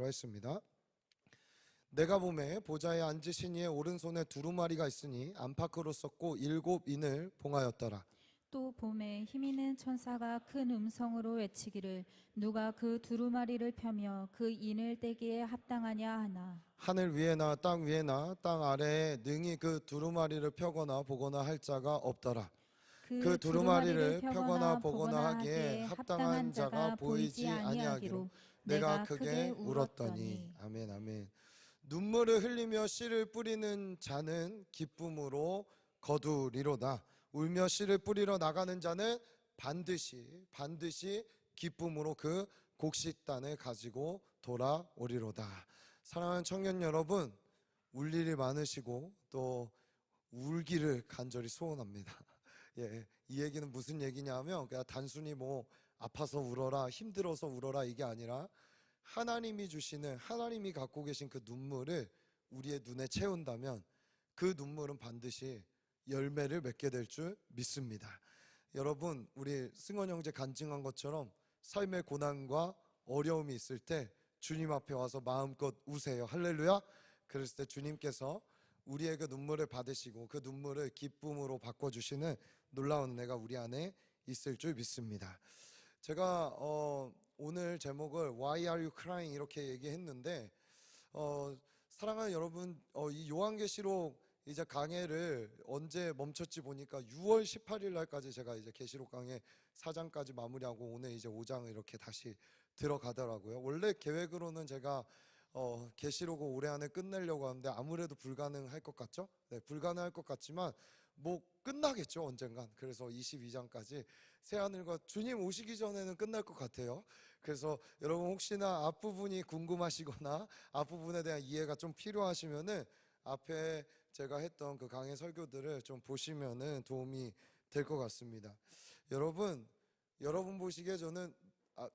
읽도록 하겠습니다. 내가 보매 보좌에 앉으신 이의 오른손에 두루마리가 있으니 안팎으로 썼고 7인을 봉하였더라. 또 봄에 힘있는 천사가 큰 음성으로 외치기를 누가 그 두루마리를 펴며 그 인을 떼기에 합당하냐 하나. 하늘 위에나 땅 위에나 땅 아래에 능히 그 두루마리를 펴거나 보거나 할 자가 없더라. 그 두루마리를 펴거나 보거나 하기에 합당한 자가 보이지 아니하기로 내가 크게 울었더니. 아멘. 아멘. 눈물을 흘리며 씨를 뿌리는 자는 기쁨으로 거두리로다. 울며 씨를 뿌리러 나가는 자는 반드시 기쁨으로 그 곡식단을 가지고 돌아오리로다. 사랑하는 청년 여러분, 울 일이 많으시고 또 울기를 간절히 소원합니다. 예, 이 얘기는 무슨 얘기냐면 그냥 단순히 뭐 아파서 울어라, 힘들어서 울어라 이게 아니라 하나님이 주시는, 하나님이 갖고 계신 그 눈물을 우리의 눈에 채운다면 그 눈물은 반드시 열매를 맺게 될 줄 믿습니다. 여러분, 우리 승원 형제 간증한 것처럼 삶의 고난과 어려움이 있을 때 주님 앞에 와서 마음껏 우세요. 할렐루야. 그랬을 때 주님께서 우리의 그 눈물을 받으시고 그 눈물을 기쁨으로 바꿔주시는 놀라운 은혜가 우리 안에 있을 줄 믿습니다. 제가 오늘 제목을 Why are you crying? 이렇게 얘기했는데 사랑하는 여러분, 이 요한계시록 이제 강해를 언제 멈췄지 보니까 6월 18일 날까지 제가 이제 계시록 강해 4장까지 마무리하고 오늘 이제 5장을 이렇게 다시 들어가더라고요. 원래 계획으로는 제가 계시록을 올해 안에 끝내려고 하는데 아무래도 불가능할 것 같죠? 네, 불가능할 것 같지만 뭐 끝나겠죠, 언젠간. 그래서 22장까지 새하늘과 주님 오시기 전에는 끝날 것 같아요. 그래서 여러분 혹시나 앞부분이 궁금하시거나 앞부분에 대한 이해가 좀 필요하시면은 앞에 제가 했던 그 강의 설교들을 좀 보시면은 도움이 될 것 같습니다. 여러분 보시기에 저는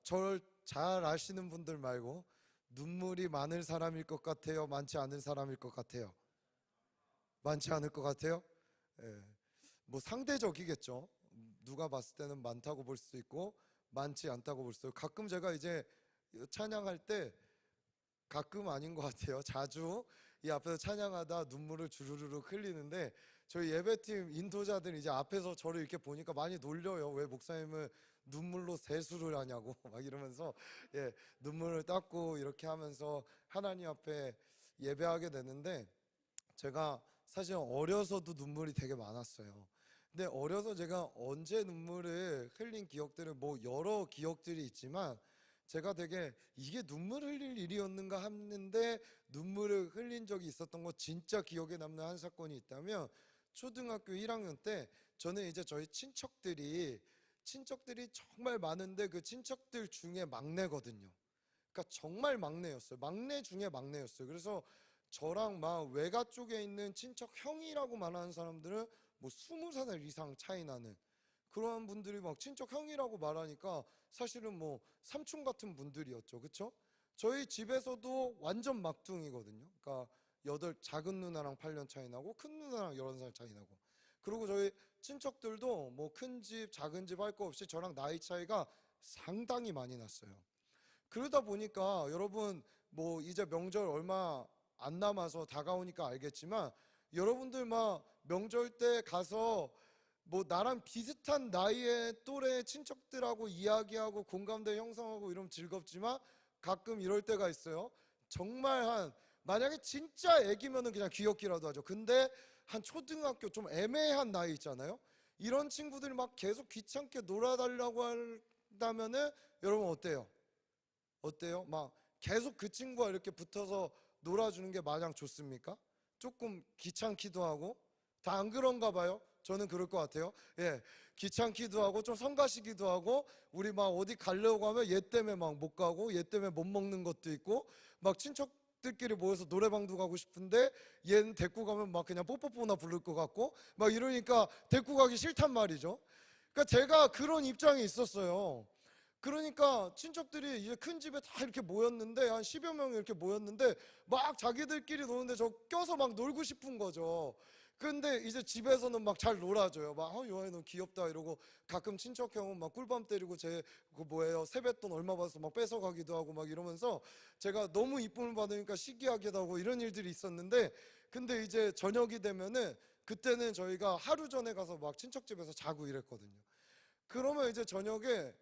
저를 잘 아시는 분들 말고 눈물이 많을 사람일 것 같아요? 많지 않은 사람일 것 같아요? 많지 않을 것 같아요? 예. 뭐 상대적이겠죠. 누가 봤을 때는 많다고 볼 수도 있고 많지 않다고 볼 수도 있고, 가끔 제가 이제 찬양할 때, 가끔 아닌 것 같아요, 자주 이 앞에서 찬양하다 눈물을 주르르 흘리는데 저희 예배팀 인도자들 이제 앞에서 저를 이렇게 보니까 많이 놀려요. 왜 목사님을 눈물로 세수를 하냐고 막 이러면서 눈물을 닦고 이렇게 하면서 하나님 앞에 예배하게 되는데, 제가 사실 어려서도 눈물이 되게 많았어요. 근데 어려서 제가 언제 눈물을 흘린 기억들은 뭐 여러 기억들이 있지만 제가 되게 이게 눈물 흘릴 일이었는가 했는데 눈물을 흘린 적이 있었던 거, 진짜 기억에 남는 한 사건이 있다면 초등학교 1학년 때 저는 이제 저희 친척들이 정말 많은데 그 친척들 중에 막내거든요. 그러니까 정말 막내였어요. 막내 중에 막내였어요. 그래서 저랑 막 외가 쪽에 있는 친척 형이라고 말하는 사람들은 뭐 20살 이상 차이 나는 그런 분들이 막 친척 형이라고 말하니까 사실은 뭐 삼촌 같은 분들이었죠. 그렇죠? 저희 집에서도 완전 막둥이거든요. 그러니까 작은 누나랑 8년 차이 나고 큰 누나랑 11살 차이 나고, 그리고 저희 친척들도 뭐 큰 집 작은 집 할 거 없이 저랑 나이 차이가 상당히 많이 났어요. 그러다 보니까 여러분 뭐 이제 명절 얼마 안 남아서 다가오니까 알겠지만 여러분들 막 명절 때 가서 뭐 나랑 비슷한 나이의 또래 친척들하고 이야기하고 공감대 형성하고 이러면 즐겁지만 가끔 이럴 때가 있어요. 정말 만약에 진짜 애기면은 그냥 귀엽기라도 하죠. 근데 한 초등학교 좀 애매한 나이 있잖아요. 이런 친구들이 막 계속 귀찮게 놀아달라고 한다면은 여러분 어때요? 막 계속 그 친구와 이렇게 붙어서 놀아주는 게 마냥 좋습니까? 조금 귀찮기도 하고, 다 안 그런가 봐요. 저는 그럴 것 같아요. 귀찮기도 하고 좀 성가시기도 하고, 우리 막 어디 가려고 하면 얘 때문에 막 못 가고 얘 때문에 못 먹는 것도 있고, 막 친척들끼리 모여서 노래방도 가고 싶은데 얘는 데리고 가면 막 그냥 뽀뽀뽀나 부를 것 같고 막 이러니까 데리고 가기 싫단 말이죠. 그러니까 제가 그런 입장이 있었어요. 그러니까 친척들이 이제 큰 집에 다 이렇게 모였는데 한 10여 명이 이렇게 모였는데 막 자기들끼리 노는데 저 껴서 막 놀고 싶은 거죠. 근데 이제 집에서는 막 잘 놀아줘요. 막 요한이 너 귀엽다 이러고, 가끔 친척 형은 막 꿀밤 때리고 제 그 뭐예요 세뱃돈 얼마 받아서 막 뺏어가기도 하고 막 이러면서 제가 너무 이쁨을 받으니까 시기하기도 하고 이런 일들이 있었는데, 근데 이제 저녁이 되면은 그때는 저희가 하루 전에 가서 막 친척 집에서 자고 이랬거든요. 그러면 이제 저녁에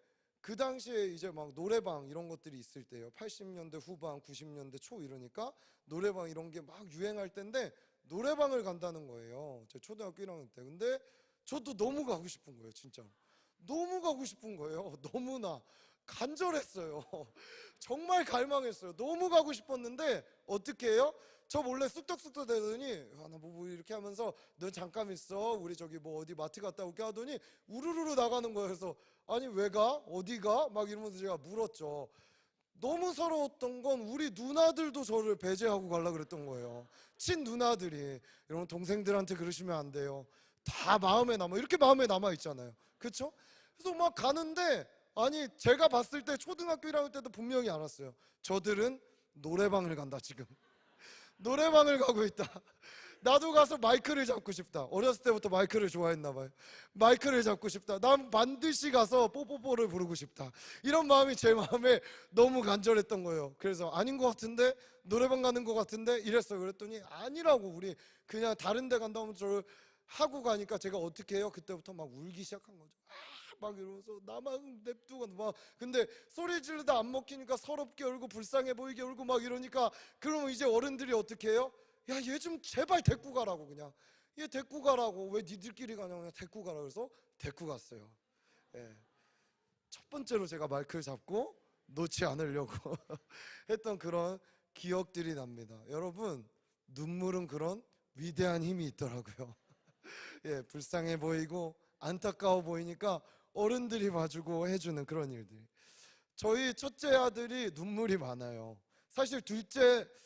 그 당시에 이제 막 노래방 이런 것들이 있을 때예요. 80년대 후반 90년대 초 이러니까 노래방 이런 게 막 유행할 때인데 노래방을 간다는 거예요. 제 초등학교 1학년 때. 근데 저도 너무 가고 싶은 거예요. 진짜 너무 가고 싶은 거예요. 너무나 간절했어요. 정말 갈망했어요. 너무 가고 싶었는데 어떻게 해요? 저 몰래 쑥덕쑥덕 대더니 나 뭐 이렇게 하면서 너 잠깐 있어, 우리 저기 뭐 어디 마트 갔다 올게 하더니 우르르르 나가는 거예요. 그래서 아니 왜 가? 어디 가? 막 이러면서 제가 물었죠. 너무 서러웠던 건 우리 누나들도 저를 배제하고 가려고 그랬던 거예요. 친 누나들이. 여러분 동생들한테 그러시면 안 돼요. 다 마음에 남아, 이렇게 마음에 남아 있잖아요. 그렇죠? 그래서 막 가는데 아니 제가 봤을 때 초등학교 1학년 때도 분명히 알았어요. 저들은 노래방을 간다 지금. 노래방을 가고 있다. 나도 가서 마이크를 잡고 싶다. 어렸을 때부터 마이크를 좋아했나 봐요. 마이크를 잡고 싶다. 난 반드시 가서 뽀뽀뽀를 부르고 싶다. 이런 마음이 제 마음에 너무 간절했던 거예요. 그래서 아닌 것 같은데, 노래방 가는 것 같은데 이랬어요. 그랬더니 아니라고, 우리 그냥 다른 데 간다면 저를 하고 가니까 제가 어떻게 해요? 그때부터 막 울기 시작한 거죠. 막 이러면서 나만 냅두고 막, 근데 소리 지르다 안 먹히니까 서럽게 울고 불쌍해 보이게 울고 막 이러니까, 그러면 이제 어른들이 어떻게 해요? 야, 얘 좀 제발 데리고 가라고. 그냥 얘 데리고 가라고. 왜 니들끼리 가냐, 그냥 데리고 가라. 그래서 데리고 갔어요. 예. 첫 번째로 제가 마이크를 잡고 놓지 않으려고 했던 그런 기억들이 납니다. 여러분, 눈물은 그런 위대한 힘이 있더라고요. 예, 불쌍해 보이고 안타까워 보이니까 어른들이 봐주고 해주는 그런 일들이. 저희 첫째 아들이 눈물이 많아요. 사실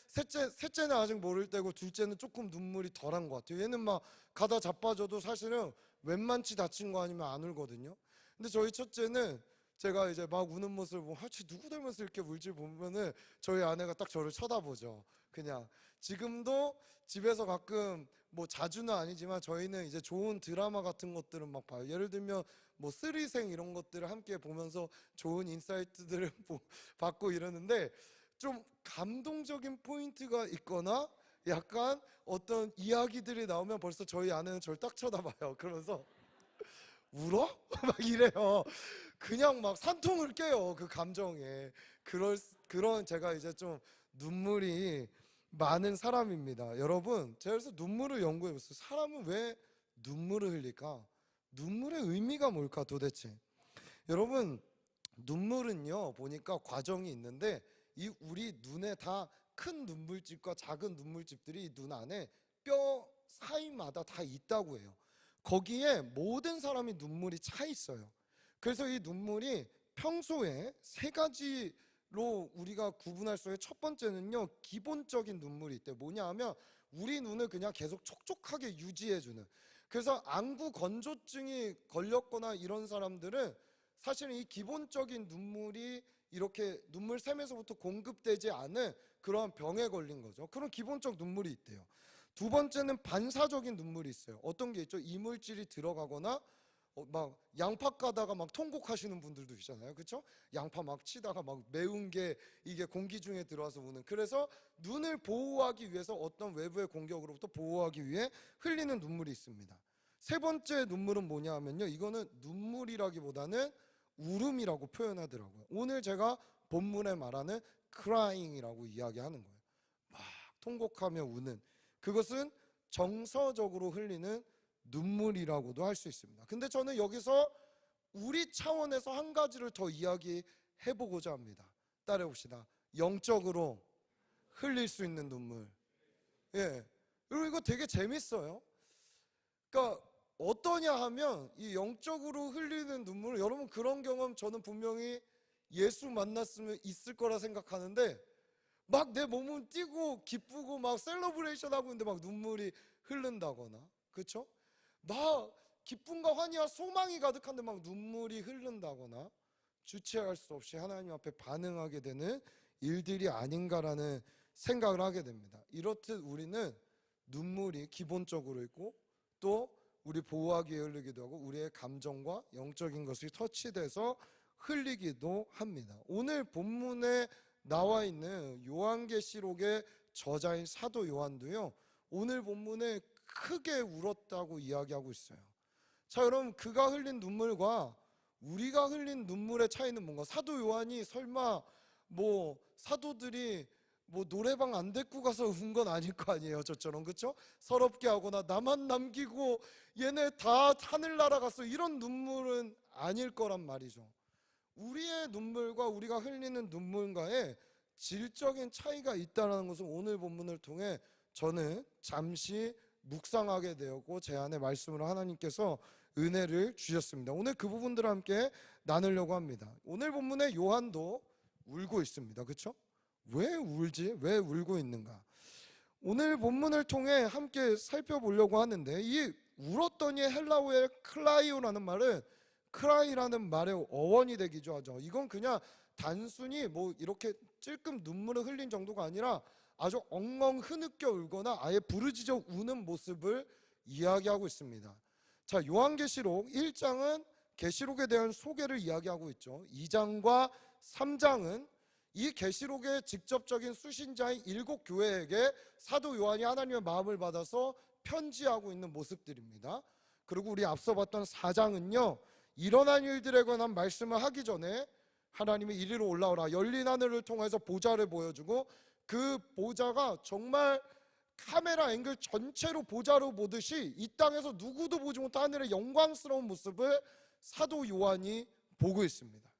셋째는 아직 모를 때고 둘째는 조금 눈물이 덜한 것 같아요. 얘는 막 가다 자빠져도 사실은 웬만치 다친 거 아니면 안 울거든요. 근데 저희 첫째는 제가 이제 막 우는 모습을 보면 쟤 누구 닮아서 이렇게 울지 보면은 저희 아내가 딱 저를 쳐다보죠. 그냥 지금도 집에서 가끔 뭐 자주는 아니지만 저희는 이제 좋은 드라마 같은 것들은 막 봐요. 예를 들면 뭐 쓰리생 이런 것들을 함께 보면서 좋은 인사이트들을 받고 이러는데, 좀 감동적인 포인트가 있거나 약간 어떤 이야기들이 나오면 벌써 저희 아내는 저를 딱 쳐다봐요. 그러면서 울어? 막 이래요. 그냥 막 산통을 깨요, 그 감정에. 그런 제가 이제 좀 눈물이 많은 사람입니다. 여러분, 제가 그래서 눈물을 연구해 봤어요. 사람은 왜 눈물을 흘릴까? 눈물의 의미가 뭘까 도대체? 여러분, 눈물은요 보니까 과정이 있는데, 이 우리 눈에 다 큰 눈물집과 작은 눈물집들이 눈 안에 뼈 사이마다 다 있다고 해요. 거기에 모든 사람이 눈물이 차 있어요. 그래서 이 눈물이 평소에 세 가지로 우리가 구분할 수 있어요. 첫 번째는요, 기본적인 눈물이 있대요. 뭐냐 하면 우리 눈을 그냥 계속 촉촉하게 유지해주는. 그래서 안구 건조증이 걸렸거나 이런 사람들은 사실은 이 기본적인 눈물이 이렇게 눈물샘에서부터 공급되지 않은 그러한 병에 걸린 거죠. 그런 기본적 눈물이 있대요. 두 번째는 반사적인 눈물이 있어요. 어떤 게 있죠? 이물질이 들어가거나 막 양파 까다가 막 통곡하시는 분들도 있잖아요. 그렇죠? 양파 막 치다가 막 매운 게 이게 공기 중에 들어와서 우는. 그래서 눈을 보호하기 위해서 어떤 외부의 공격으로부터 보호하기 위해 흘리는 눈물이 있습니다. 세 번째 눈물은 뭐냐 하면요, 이거는 눈물이라기보다는 울음이라고 표현하더라고요. 오늘 제가 본문에 말하는 crying이라고 이야기하는 거예요. 막 통곡하며 우는, 그것은 정서적으로 흘리는 눈물이라고도 할 수 있습니다. 근데 저는 여기서 우리 차원에서 한 가지를 더 이야기해 보고자 합니다. 따라해 봅시다. 영적으로 흘릴 수 있는 눈물. 예. 그리고 이거 되게 재밌어요. 그러니까 어떠냐 하면 이 영적으로 흘리는 눈물, 여러분 그런 경험 저는 분명히 예수 만났으면 있을 거라 생각하는데, 막 내 몸은 뛰고 기쁘고 막 셀러브레이션 하고 있는데 막 눈물이 흐른다거나, 그렇죠? 막 기쁨과 환희와 소망이 가득한데 막 눈물이 흐른다거나, 주체할 수 없이 하나님 앞에 반응하게 되는 일들이 아닌가라는 생각을 하게 됩니다. 이렇듯 우리는 눈물이 기본적으로 있고 또 우리 보호하기에 흐르기도 하고 우리의 감정과 영적인 것이 터치돼서 흘리기도 합니다. 오늘 본문에 나와 있는 요한계시록의 저자인 사도 요한도요, 오늘 본문에 크게 울었다고 이야기하고 있어요. 자, 여러분, 그가 흘린 눈물과 우리가 흘린 눈물의 차이는 뭔가? 사도 요한이 설마 뭐 사도들이 뭐 노래방 안 데리고 가서 운 건 아닐 거 아니에요, 저처럼. 그렇죠? 서럽게 하거나 나만 남기고 얘네 다 하늘 날아갔어, 이런 눈물은 아닐 거란 말이죠. 우리의 눈물과 우리가 흘리는 눈물과의 질적인 차이가 있다는 것을 오늘 본문을 통해 저는 잠시 묵상하게 되었고 제 안에 말씀으로 하나님께서 은혜를 주셨습니다. 오늘 그 부분들을 함께 나누려고 합니다. 오늘 본문에 요한도 울고 있습니다. 그렇죠? 왜 울지? 왜 울고 있는가? 오늘 본문을 통해 함께 살펴보려고 하는데, 이 울었더니 헬라어의 클라이오라는 말은 크라이라는 말의 어원이 되기도 하죠. 이건 그냥 단순히 뭐 이렇게 찔끔 눈물을 흘린 정도가 아니라 아주 엉엉 흐느껴 울거나 아예 부르짖어 우는 모습을 이야기하고 있습니다. 자, 요한계시록 1장은 계시록에 대한 소개를 이야기하고 있죠. 2장과 3장은 이 계시록의 직접적인 수신자인 7 교회에게 사도 요한이 하나님의 마음을 받아서 편지하고 있는 모습들입니다. 그리고 우리 앞서 봤던 4장은요, 일어난 일들에 관한 말씀을 하기 전에 하나님이 이리로 올라오라, 열린 하늘을 통해서 보좌를 보여주고 그 보좌가 정말 카메라 앵글 전체로 보좌로 보듯이 이 땅에서 누구도 보지 못한 하늘의 영광스러운 모습을 사도 요한이 보고 있습니다.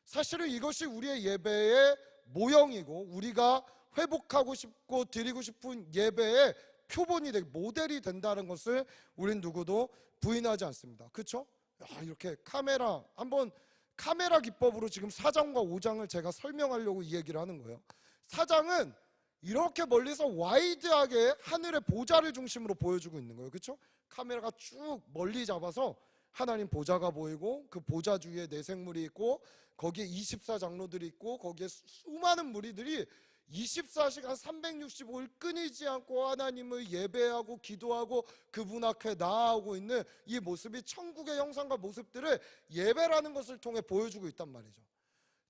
사실은 이것이 우리의 예배의 모형이고 우리가 회복하고 싶고 드리고 싶은 예배의 표본이 되고 모델이 된다는 것을 우린 누구도 부인하지 않습니다. 그렇죠? 이렇게 카메라, 한번 카메라 기법으로 지금 4장과 5장을 제가 설명하려고 이 얘기를 하는 거예요. 4장은 이렇게 멀리서 와이드하게 하늘의 보좌를 중심으로 보여주고 있는 거예요. 그렇죠? 카메라가 쭉 멀리 잡아서 하나님 보좌가 보이고 그 보좌 주위에 내생물이 있고 거기에 24장로들이 있고 거기에 수많은 무리들이 24시간 365일 끊이지 않고 하나님을 예배하고 기도하고 그분 앞에 나아오고 있는 이 모습이 천국의 형상과 모습들을 예배라는 것을 통해 보여주고 있단 말이죠.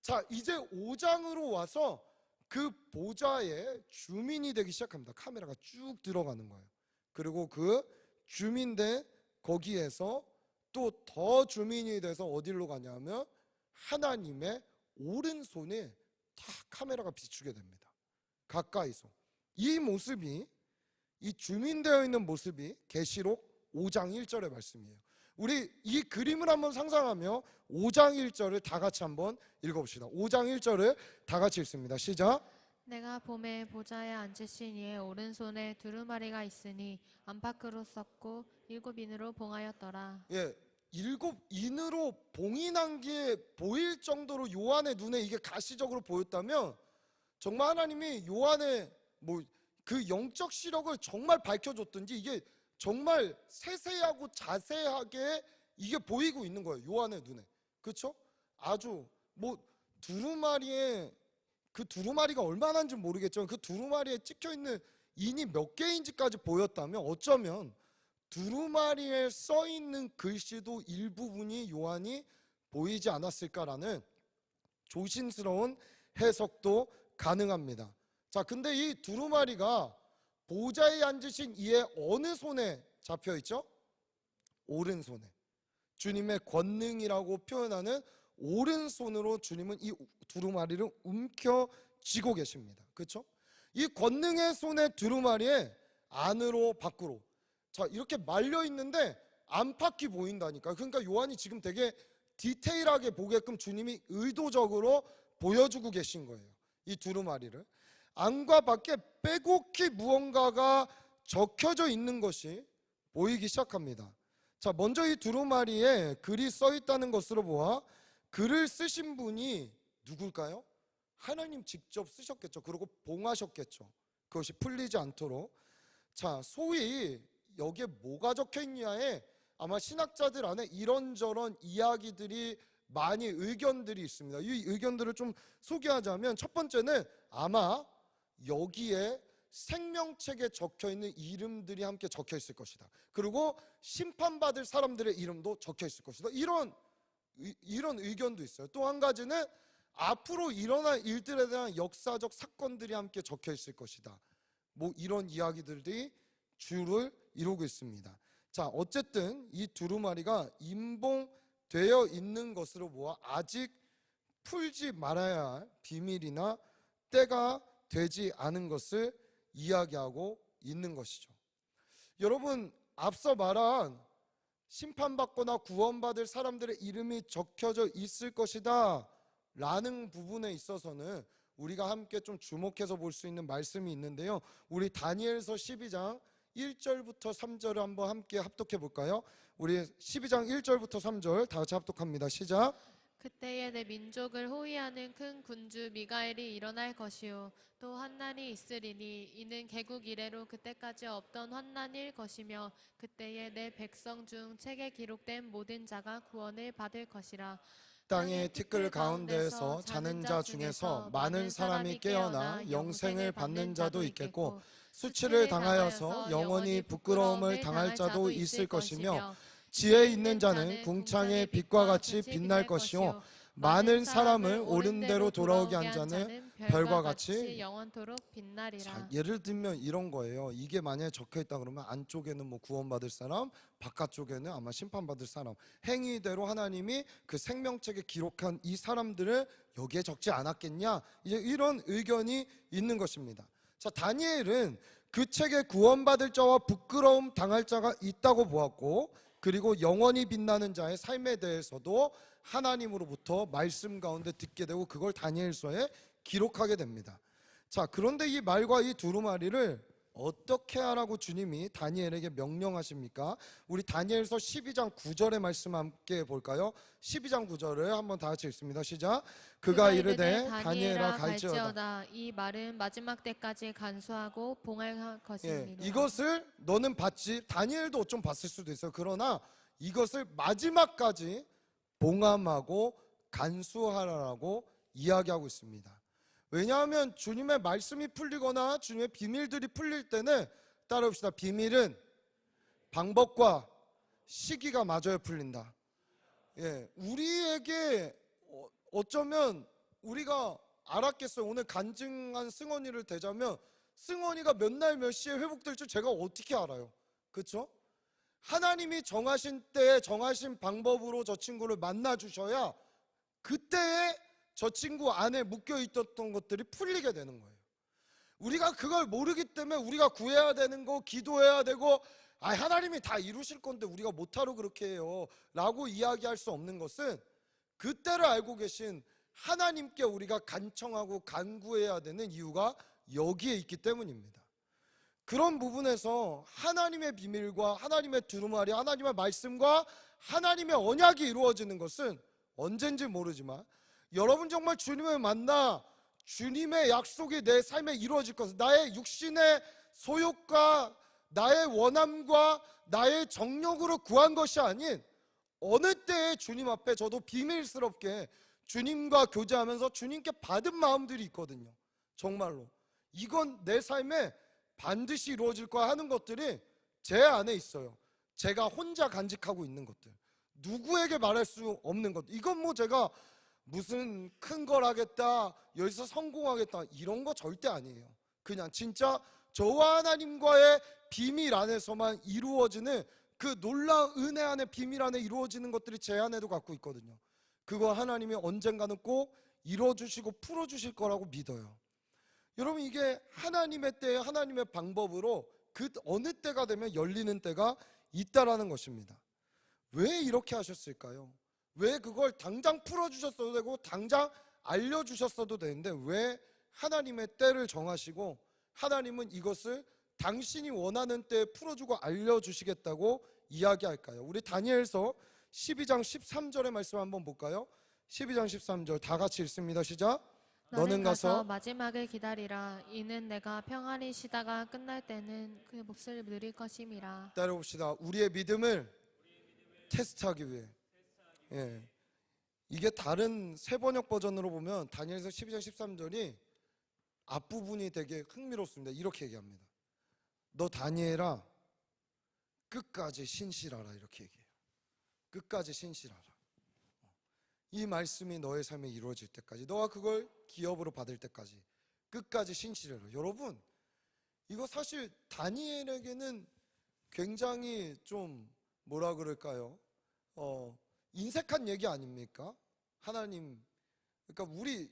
자, 이제 5장으로 와서 그 보좌에 주민이 되기 시작합니다. 카메라가 쭉 들어가는 거예요. 그리고 그 주민대 거기에서 또 더 주민이 돼서 어디로 가냐면 하나님의 오른손에 다 카메라가 비추게 됩니다. 가까이서. 이 모습이, 이 주민되어 있는 모습이 계시록 5장 1절의 말씀이에요. 우리 이 그림을 한번 상상하며 5장 1절을 다 같이 한번 읽어봅시다. 5장 1절을 다 같이 읽습니다. 시작. 내가 봄에 보좌에 앉으신 이의 오른손에 두루마리가 있으니 안팎으로 썼고 7인으로 봉하였더라. 예, 7인으로 봉인한 게 보일 정도로 요한의 눈에 이게 가시적으로 보였다면 정말 하나님이 요한의 뭐 그 영적 시력을 정말 밝혀줬든지 이게 정말 세세하고 자세하게 이게 보이고 있는 거예요. 요한의 눈에. 그렇죠? 아주 뭐 두루마리에, 그 두루마리가 얼마나인지 모르겠지만 그 두루마리에 찍혀있는 인이 몇 개인지까지 보였다면 어쩌면 두루마리에 써있는 글씨도 일부분이 요한이 보이지 않았을까라는 조심스러운 해석도 가능합니다. 자, 근데 이 두루마리가 보좌에 앉으신 이의 어느 손에 잡혀있죠? 오른손에. 주님의 권능이라고 표현하는 오른손으로 주님은 이 두루마리를 움켜쥐고 계십니다. 그렇죠? 이 권능의 손의 두루마리에 안으로 밖으로, 자, 이렇게 말려 있는데 안팎이 보인다니까. 그러니까 요한이 지금 되게 디테일하게 보게끔 주님이 의도적으로 보여주고 계신 거예요. 이 두루마리를 안과 밖에 빼곡히 무언가가 적혀져 있는 것이 보이기 시작합니다. 자, 먼저 이 두루마리에 글이 써 있다는 것으로 보아 글을 쓰신 분이 누굴까요? 하나님 직접 쓰셨겠죠. 그리고 봉하셨겠죠. 그것이 풀리지 않도록. 자, 소위 여기에 뭐가 적혀 있냐에 아마 신학자들 안에 이런저런 이야기들이 많이 의견들이 있습니다. 이 의견들을 좀 소개하자면 첫 번째는 아마 여기에 생명책에 적혀 있는 이름들이 함께 적혀 있을 것이다. 그리고 심판받을 사람들의 이름도 적혀 있을 것이다. 이런 의견도 있어요. 또 한 가지는 앞으로 일어날 일들에 대한 역사적 사건들이 함께 적혀 있을 것이다. 뭐 이런 이야기들이 주를 이루고 있습니다. 자, 어쨌든 이 두루마리가 임봉되어 있는 것으로 보아 아직 풀지 말아야 할 비밀이나 때가 되지 않은 것을 이야기하고 있는 것이죠. 여러분, 앞서 말한 심판받거나 구원받을 사람들의 이름이 적혀져 있을 것이다 라는 부분에 있어서는 우리가 함께 좀 주목해서 볼 수 있는 말씀이 있는데요. 우리 다니엘서 12장 1절부터 3절을 한번 함께 합독해 볼까요? 우리 12장 1절부터 3절 다 같이 합독합니다. 시작. 그때에 내 민족을 호위하는 큰 군주 미가엘이 일어날 것이요 또 환난이 있으리니 이는 개국 이래로 그때까지 없던 환난일 것이며 그때에 내 백성 중 책에 기록된 모든 자가 구원을 받을 것이라. 땅의 티끌 가운데에서 자는 자 중에서 많은 사람이 깨어나 영생을 받는 자도 있겠고 수치를 당하여서 영원히 부끄러움을 당할 자도 있을 것이며 지혜 있는 자는 궁창의 빛과 같이 빛날 것이요 많은 사람을 옳은 대로 돌아오게 한 자는 별과 같이 영원토록 빛나리라. 자, 예를 들면 이런 거예요. 이게 만약에 적혀 있다 그러면 안쪽에는 뭐 구원받을 사람, 바깥쪽에는 아마 심판받을 사람. 행위대로 하나님이 그 생명책에 기록한 이 사람들을 여기에 적지 않았겠냐? 이제 이런 의견이 있는 것입니다. 자, 다니엘은 그 책에 구원받을 자와 부끄러움 당할 자가 있다고 보았고, 그리고 영원히 빛나는 자의 삶에 대해서도 하나님으로부터 말씀 가운데 듣게 되고 그걸 다니엘서에 기록하게 됩니다. 자, 그런데 이 말과 이 두루마리를 어떻게 하라고 주님이 다니엘에게 명령하십니까? 우리 다니엘서 12장 9절의 말씀 함께 볼까요? 12장 9절을 한번 다 같이 읽습니다. 시작. 그가 이르되 다니엘아 갈지어다. 이 말은 마지막 때까지 간수하고 봉할 것입니다. 이것을 너는 봤지. 다니엘도 좀 봤을 수도 있어요. 그러나 이것을 마지막까지 봉함하고 간수하라고 이야기하고 있습니다. 왜냐하면 주님의 말씀이 풀리거나 주님의 비밀들이 풀릴 때는 따라합시다. 비밀은 방법과 시기가 맞아야 풀린다. 우리에게 어쩌면 우리가 알았겠어요. 오늘 간증한 승원이를 대자면 승원이가 몇 날 몇 시에 회복될 줄 제가 어떻게 알아요? 그렇죠? 하나님이 정하신 때에 정하신 방법으로 저 친구를 만나 주셔야 그때에 저 친구 안에 묶여 있었던 것들이 풀리게 되는 거예요. 우리가 그걸 모르기 때문에 우리가 구해야 되는 거, 기도해야 되고, 하나님이 다 이루실 건데 우리가 못하러 그렇게 해요 라고 이야기할 수 없는 것은 그때를 알고 계신 하나님께 우리가 간청하고 간구해야 되는 이유가 여기에 있기 때문입니다. 그런 부분에서 하나님의 비밀과 하나님의 두루마리, 하나님의 말씀과 하나님의 언약이 이루어지는 것은 언젠지 모르지만 여러분 정말 주님을 만나 주님의 약속이 내 삶에 이루어질 것은 나의 육신의 소욕과 나의 원함과 나의 정욕으로 구한 것이 아닌 어느 때에 주님 앞에 저도 비밀스럽게 주님과 교제하면서 주님께 받은 마음들이 있거든요. 정말로 이건 내 삶에 반드시 이루어질 거야 하는 것들이 제 안에 있어요. 제가 혼자 간직하고 있는 것들, 누구에게 말할 수 없는 것. 이건 뭐 제가 무슨 큰 걸 하겠다, 여기서 성공하겠다 이런 거 절대 아니에요. 그냥 진짜 저와 하나님과의 비밀 안에서만 이루어지는 그 놀라운 은혜 안에 비밀 안에 이루어지는 것들이 제 안에도 갖고 있거든요. 그거 하나님이 언젠가는 꼭 이루어주시고 풀어주실 거라고 믿어요. 여러분 이게 하나님의 때에 하나님의 방법으로 그 어느 때가 되면 열리는 때가 있다라는 것입니다. 왜 이렇게 하셨을까요? 왜 그걸 당장 풀어주셨어도 되고 당장 알려주셨어도 되는데 왜 하나님의 때를 정하시고 하나님은 이것을 당신이 원하는 때에 풀어주고 알려주시겠다고 이야기할까요? 우리 다니엘서 12장 13절의 말씀 한번 볼까요? 12장 13절 다 같이 읽습니다. 시작. 너는 가서 마지막을 기다리라. 이는 내가 평안히 쉬다가 끝날 때는 그 몫을 누릴 것임이라. 따라봅시다. 우리의 믿음을 테스트하기 위해. 이게 다른 새 번역 버전으로 보면 다니엘서 12장 13절이 앞부분이 되게 흥미롭습니다. 이렇게 얘기합니다. 너 다니엘아, 끝까지 신실하라. 이렇게 얘기해요. 끝까지 신실하라. 이 말씀이 너의 삶에 이루어질 때까지, 너가 그걸 기업으로 받을 때까지 끝까지 신실하라. 여러분, 이거 사실 다니엘에게는 굉장히 좀 뭐라 그럴까요? 인색한 얘기 아닙니까? 하나님, 그러니까 우리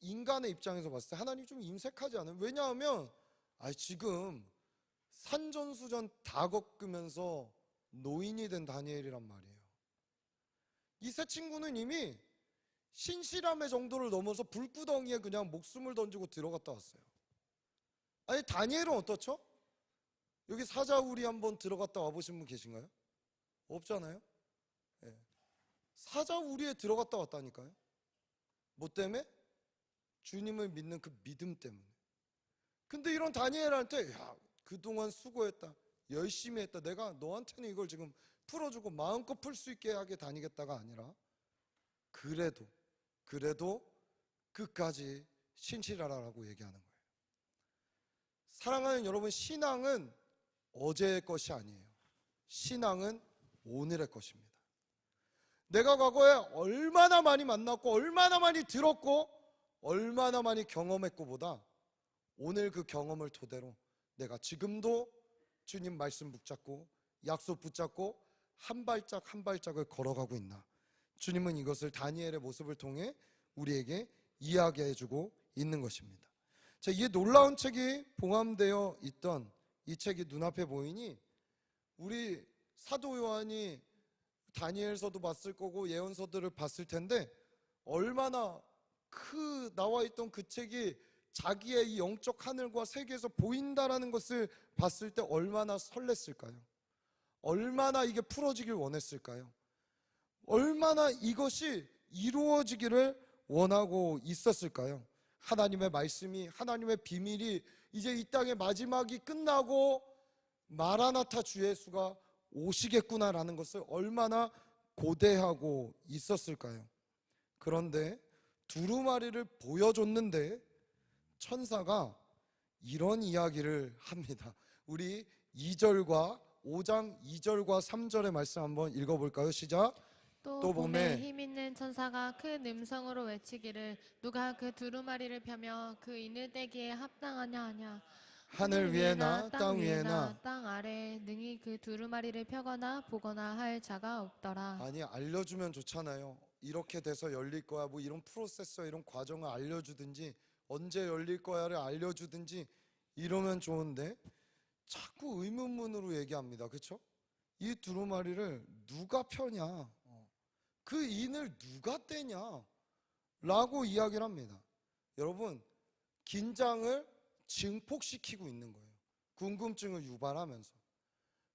인간의 입장에서 봤을 때 하나님 좀 인색하지 않아요? 왜냐하면 지금 산전수전 다 겪으면서 노인이 된 다니엘이란 말이에요. 이 세 친구는 이미 신실함의 정도를 넘어서 불구덩이에 그냥 목숨을 던지고 들어갔다 왔어요. 아니, 다니엘은 어떻죠? 여기 사자우리 한번 들어갔다 와보신 분 계신가요? 없잖아요. 네. 사자우리에 들어갔다 왔다니까요. 뭐 때문에? 주님을 믿는 그 믿음 때문에. 근데 이런 다니엘한테, 야, 그동안 수고했다, 열심히 했다, 내가 너한테는 이걸 지금 풀어주고 마음껏 풀 수 있게 하게 다니겠다가 아니라 그래도 끝까지 신실하라고 얘기하는 거예요. 사랑하는 여러분, 신앙은 어제의 것이 아니에요. 신앙은 오늘의 것입니다. 내가 과거에 얼마나 많이 만났고 얼마나 많이 들었고 얼마나 많이 경험했고 보다 오늘 그 경험을 토대로 내가 지금도 주님 말씀 붙잡고 약속 붙잡고 한 발짝 한 발짝을 걸어가고 있나, 주님은 이것을 다니엘의 모습을 통해 우리에게 이야기해주고 있는 것입니다. 자, 이 놀라운 책이 봉함되어 있던 이 책이 눈앞에 보이니 우리 사도 요한이 다니엘서도 봤을 거고 예언서들을 봤을 텐데 얼마나 나와 있던 그 책이 자기의 이 영적 하늘과 세계에서 보인다라는 것을 봤을 때 얼마나 설렜을까요? 얼마나 이게 풀어지길 원했을까요? 얼마나 이것이 이루어지기를 원하고 있었을까요? 하나님의 말씀이, 하나님의 비밀이 이제 이 땅의 마지막이 끝나고 마라나타 주 예수가 오시겠구나라는 것을 얼마나 고대하고 있었을까요? 그런데 두루마리를 보여줬는데 천사가 이런 이야기를 합니다. 우리 2절과 5장 2절과 3절의 말씀 한번 읽어볼까요? 시작. 또 봄에 힘 있는 천사가 큰 음성으로 외치기를 누가 그 두루마리를 펴며 그 이늘 떼기에 합당하냐 하냐. 하늘 위에나 땅 위에나 땅 아래에 능히 그 두루마리를 펴거나 보거나 할 자가 없더라. 아니, 알려주면 좋잖아요. 이렇게 돼서 열릴 거야, 뭐 이런 프로세서, 이런 과정을 알려주든지 언제 열릴 거야를 알려주든지 이러면 좋은데 자꾸 의문문으로 얘기합니다. 그렇죠? 이 두루마리를 누가 펴냐, 그 인을 누가 떼냐 라고 이야기를 합니다. 여러분, 긴장을 증폭시키고 있는 거예요. 궁금증을 유발하면서.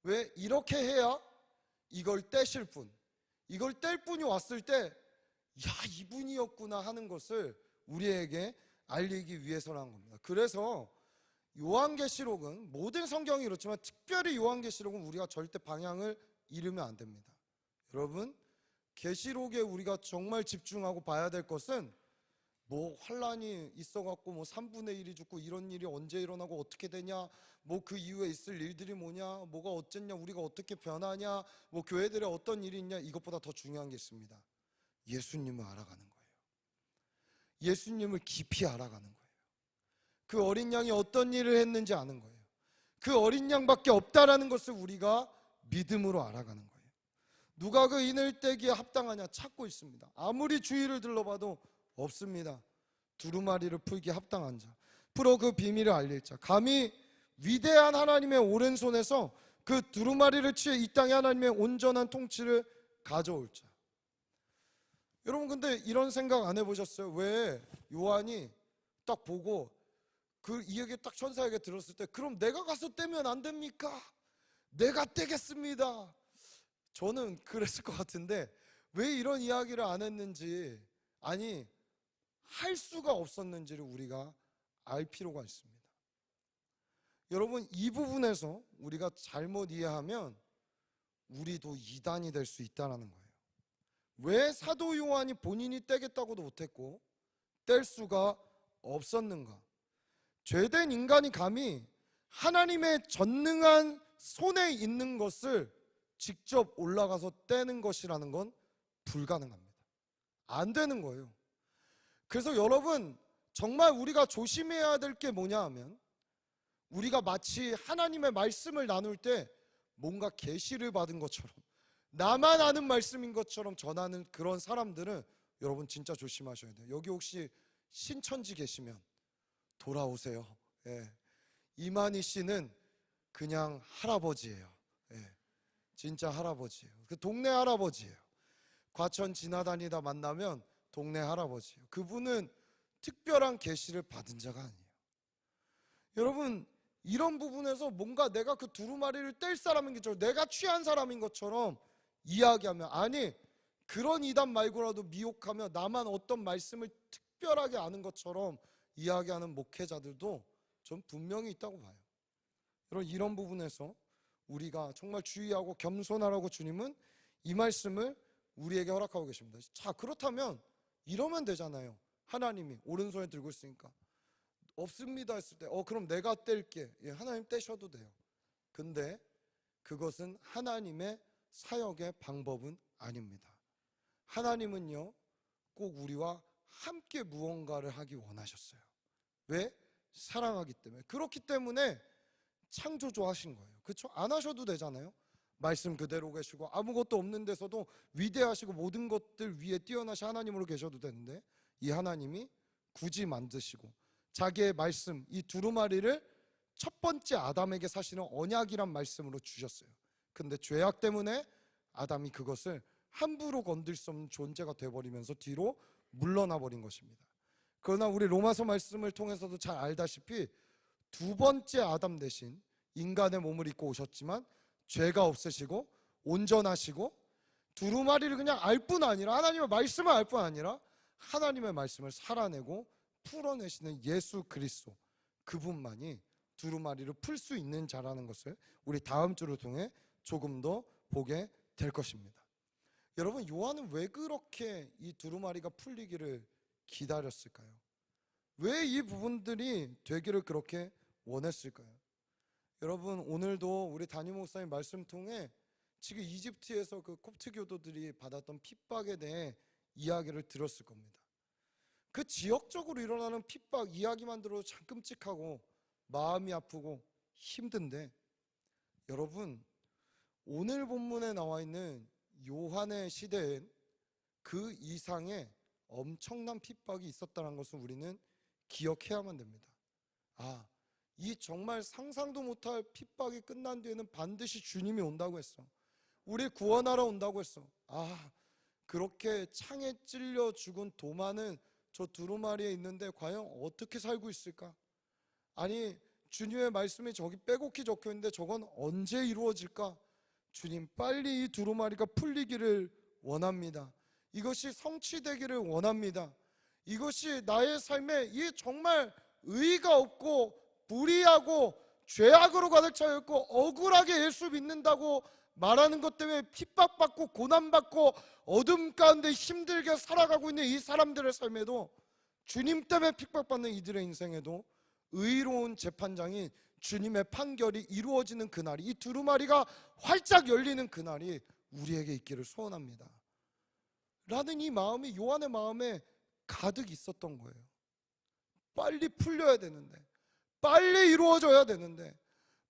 왜? 이렇게 해야 이걸 떼실 분, 이걸 뗄 분이 왔을 때 야, 이분이었구나 하는 것을 우리에게 알리기 위해서라는 겁니다. 그래서 요한계시록은, 모든 성경이 그렇지만 특별히 요한계시록은 우리가 절대 방향을 잃으면 안 됩니다. 여러분, 계시록에 우리가 정말 집중하고 봐야 될 것은 뭐 환란이 있어갖고 뭐 3분의 1이 죽고 이런 일이 언제 일어나고 어떻게 되냐, 뭐 그 이후에 있을 일들이 뭐냐, 뭐가 어쨌냐, 우리가 어떻게 변하냐, 뭐 교회들에 어떤 일이 있냐, 이것보다 더 중요한 게 있습니다. 예수님을 알아가는 거예요. 예수님을 깊이 알아가는 거예요. 그 어린 양이 어떤 일을 했는지 아는 거예요. 그 어린 양밖에 없다라는 것을 우리가 믿음으로 알아가는 거예요. 누가 그 이늘 떼기에 합당하냐 찾고 있습니다. 아무리 주위를 둘러봐도 없습니다. 두루마리를 풀기에 합당한 자, 풀어 그 비밀을 알릴 자, 감히 위대한 하나님의 오른손에서 그 두루마리를 취해 이 땅에 하나님의 온전한 통치를 가져올 자. 여러분, 근데 이런 생각 안 해보셨어요? 왜 요한이 딱 보고 이 얘기 딱 천사에게 들었을 때 그럼 내가 가서 떼면 안 됩니까? 내가 떼겠습니다. 저는 그랬을 것 같은데 왜 이런 이야기를 안 했는지, 아니 할 수가 없었는지를 우리가 알 필요가 있습니다. 여러분, 이 부분에서 우리가 잘못 이해하면 우리도 이단이 될 수 있다는 거예요. 왜 사도 요한이 본인이 떼겠다고도 못했고 뗄 수가 없었는가? 죄된 인간이 감히 하나님의 전능한 손에 있는 것을 직접 올라가서 떼는 것이라는 건 불가능합니다. 안 되는 거예요. 그래서 여러분, 정말 우리가 조심해야 될 게 뭐냐 하면, 우리가 마치 하나님의 말씀을 나눌 때 뭔가 계시를 받은 것처럼, 나만 아는 말씀인 것처럼 전하는 그런 사람들은 여러분 진짜 조심하셔야 돼요. 여기 혹시 신천지 계시면 돌아오세요. 예. 이만희 씨는 그냥 할아버지예요. 예. 진짜 할아버지예요. 그 동네 할아버지예요. 과천 지나다니다 만나면 동네 할아버지예요. 그분은 특별한 계시를 받은 자가 아니에요. 여러분, 이런 부분에서 뭔가 내가 그 두루마리를 뗄 사람인 것처럼, 내가 취한 사람인 것처럼 이야기하면, 아니 그런 이단 말고라도 미혹하며 나만 어떤 말씀을 특별하게 아는 것처럼 이야기하는 목회자들도 전 분명히 있다고 봐요. 여러분, 이런 부분에서 우리가 정말 주의하고 겸손하라고 주님은 이 말씀을 우리에게 허락하고 계십니다. 자, 그렇다면 이러면 되잖아요. 하나님이 오른손에 들고 있으니까 없습니다 했을 때 그럼 내가 뗄게. 예, 하나님 떼셔도 돼요. 근데 그것은 하나님의 사역의 방법은 아닙니다. 하나님은요, 꼭 우리와 함께 무언가를 하기 원하셨어요. 왜? 사랑하기 때문에. 그렇기 때문에 창조주 하신 거예요. 그렇죠? 안 하셔도 되잖아요. 말씀 그대로 계시고 아무것도 없는 데서도 위대하시고 모든 것들 위에 뛰어나신 하나님으로 계셔도 되는데, 이 하나님이 굳이 만드시고 자기의 말씀, 이 두루마리를 첫 번째 아담에게 사실은 언약이란 말씀으로 주셨어요. 근데 죄악 때문에 아담이 그것을 함부로 건들 수 없는 존재가 되어버리면서 뒤로 물러나 버린 것입니다. 그러나 우리 로마서 말씀을 통해서도 잘 알다시피 두 번째 아담 대신 인간의 몸을 입고 오셨지만 죄가 없으시고 온전하시고 두루마리를 그냥 알 뿐 아니라, 하나님의 말씀을 알 뿐 아니라 하나님의 말씀을 살아내고 풀어내시는 예수 그리스도, 그분만이 두루마리를 풀 수 있는 자라는 것을 우리 다음 주를 통해 조금 더 보게 될 것입니다. 여러분, 요한은 왜 그렇게 이 두루마리가 풀리기를 기다렸을까요? 왜 이 부분들이 되기를 그렇게 원했을까요? 여러분, 오늘도 우리 담임 목사님 말씀 통해 지금 이집트에서 그 콥트 교도들이 받았던 핍박에 대해 이야기를 들었을 겁니다. 그 지역적으로 일어나는 핍박 이야기만 들어도 참 끔찍하고 마음이 아프고 힘든데, 여러분, 오늘 본문에 나와 있는 요한의 시대엔 그 이상의 엄청난 핍박이 있었다는 것을 우리는 기억해야만 됩니다. 이 정말 상상도 못할 핍박이 끝난 뒤에는 반드시 주님이 온다고 했어. 우리 구원하러 온다고 했어. 그렇게 창에 찔려 죽은 도마는 저 두루마리에 있는데 과연 어떻게 살고 있을까? 아니, 주님의 말씀이 저기 빼곡히 적혀 있는데 저건 언제 이루어질까? 주님, 빨리 이 두루마리가 풀리기를 원합니다. 이것이 성취되기를 원합니다. 이것이 나의 삶에 이 정말 의의가 없고 불의하고 죄악으로 가득 차 있고 억울하게 예수 믿는다고 말하는 것 때문에 핍박받고 고난받고 어둠 가운데 힘들게 살아가고 있는 이 사람들의 삶에도, 주님 때문에 핍박받는 이들의 인생에도 의로운 재판장인 주님의 판결이 이루어지는 그날이, 이 두루마리가 활짝 열리는 그날이 우리에게 있기를 소원합니다 라는 이 마음이 요한의 마음에 가득 있었던 거예요. 빨리 풀려야 되는데, 빨리 이루어져야 되는데,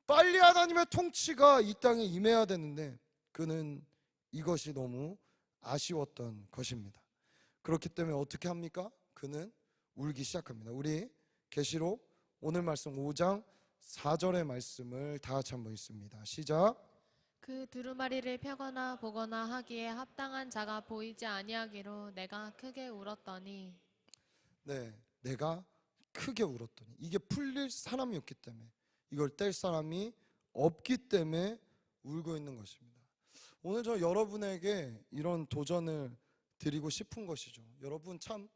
빨리 하나님의 통치가 이 땅에 임해야 되는데, 그는 이것이 너무 아쉬웠던 것입니다. 그렇기 때문에 어떻게 합니까? 그는 울기 시작합니다. 우리 계시록 오늘 말씀 5장 4절의 말씀을 다 같이 한번 읽습니다. 시작. 그 두루마리를 펴거나 보거나 하기에 합당한 자가 보이지 아니하기로 내가 크게 울었더니. 네, 내가 크게 울었더니. 이게 풀릴 사람이 없기 때문에, 이걸 뗄 사람이 없기 때문에 울고 있는 것입니다. 오늘 저 여러분에게 이런 도전을 드리고 싶은 것이죠. 여러분 참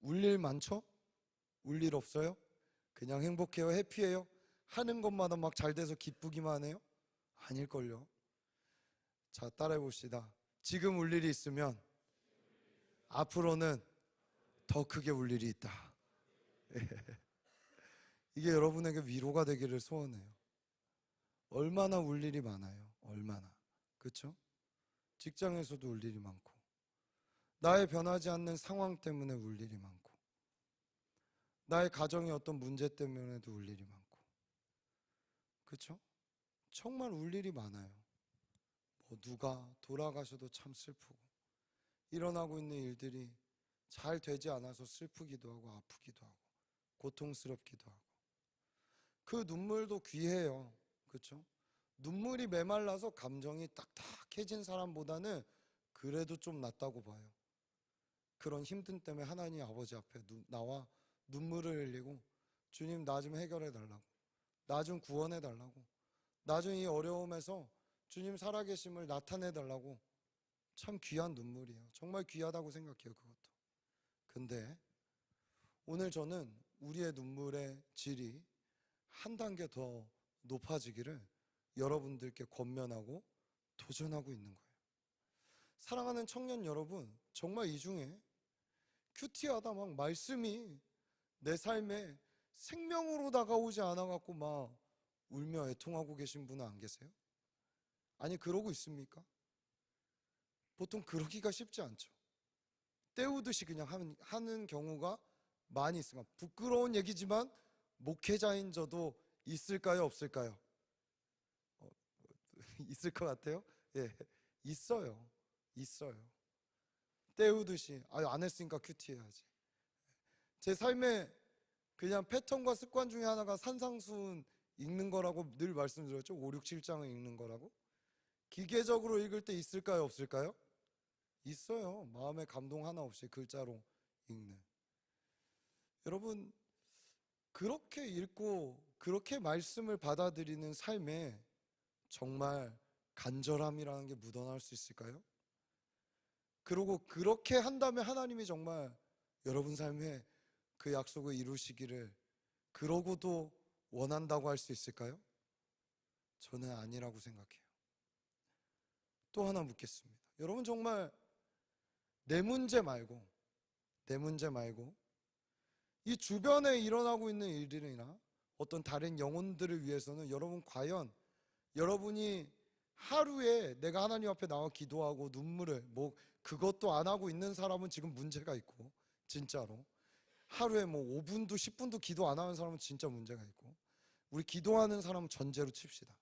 울 일 많죠? 울 일 없어요? 그냥 행복해요? 해피해요? 하는 것마다 막 잘 돼서 기쁘기만 해요? 아닐걸요. 자, 따라해 봅시다. 지금 울 일이 있으면 앞으로는 더 크게 울 일이 있다. 이게 여러분에게 위로가 되기를 소원해요. 얼마나 울 일이 많아요. 얼마나. 그렇죠? 직장에서도 울 일이 많고, 나의 변하지 않는 상황 때문에 울 일이 많고, 나의 가정의 어떤 문제 때문에도 울 일이 많고, 그렇죠? 정말 울 일이 많아요. 뭐 누가 돌아가셔도 참 슬프고, 일어나고 있는 일들이 잘 되지 않아서 슬프기도 하고 아프기도 하고 고통스럽기도 하고, 그 눈물도 귀해요. 그렇죠? 눈물이 메말라서 감정이 딱딱해진 사람보다는 그래도 좀 낫다고 봐요. 그런 힘든 때문에 하나님 아버지 앞에 나와 눈물을 흘리고, 주님 나 좀 해결해 달라고, 나 좀 구원해 달라고, 나 좀 이 어려움에서 주님 살아계심을 나타내 달라고, 참 귀한 눈물이에요. 정말 귀하다고 생각해요. 그것도. 근데 오늘 저는 우리의 눈물의 질이 한 단계 더 높아지기를 여러분들께 권면하고 도전하고 있는 거예요. 사랑하는 청년 여러분, 정말 이 중에 큐티하다 막 말씀이 내 삶에 생명으로 다가오지 않아갖고 막 울며 애통하고 계신 분은 안 계세요? 아니, 그러고 있습니까? 보통 그러기가 쉽지 않죠. 때우듯이 그냥 하는 경우가 많이 있습니다. 부끄러운 얘기지만 목회자인 저도 있을까요, 없을까요? 있을 것 같아요? 예, 있어요. 때우듯이 안 했으니까 큐티 해야지. 제 삶에 그냥 패턴과 습관 중에 하나가 산상수훈 읽는 거라고 늘 말씀드렸죠. 5, 6, 7장을 읽는 거라고. 기계적으로 읽을 때 있을까요, 없을까요? 있어요. 마음에 감동 하나 없이 글자로 읽는. 여러분, 그렇게 읽고 그렇게 말씀을 받아들이는 삶에 정말 간절함이라는 게 묻어날 수 있을까요? 그리고 그렇게 한다면 하나님이 정말 여러분 삶에 그 약속을 이루시기를 그러고도 원한다고 할 수 있을까요? 저는 아니라고 생각해요. 또 하나 묻겠습니다. 여러분, 정말 내 문제 말고 이 주변에 일어나고 있는 일들이나 어떤 다른 영혼들을 위해서는 여러분, 과연 여러분이 하루에 내가 하나님 앞에 나와 기도하고 눈물을 그것도 안 하고 있는 사람은 지금 문제가 있고, 진짜로 하루에 5분도 10분도 기도 안 하는 사람은 진짜 문제가 있고, 우리 기도하는 사람은 전제로 칩시다.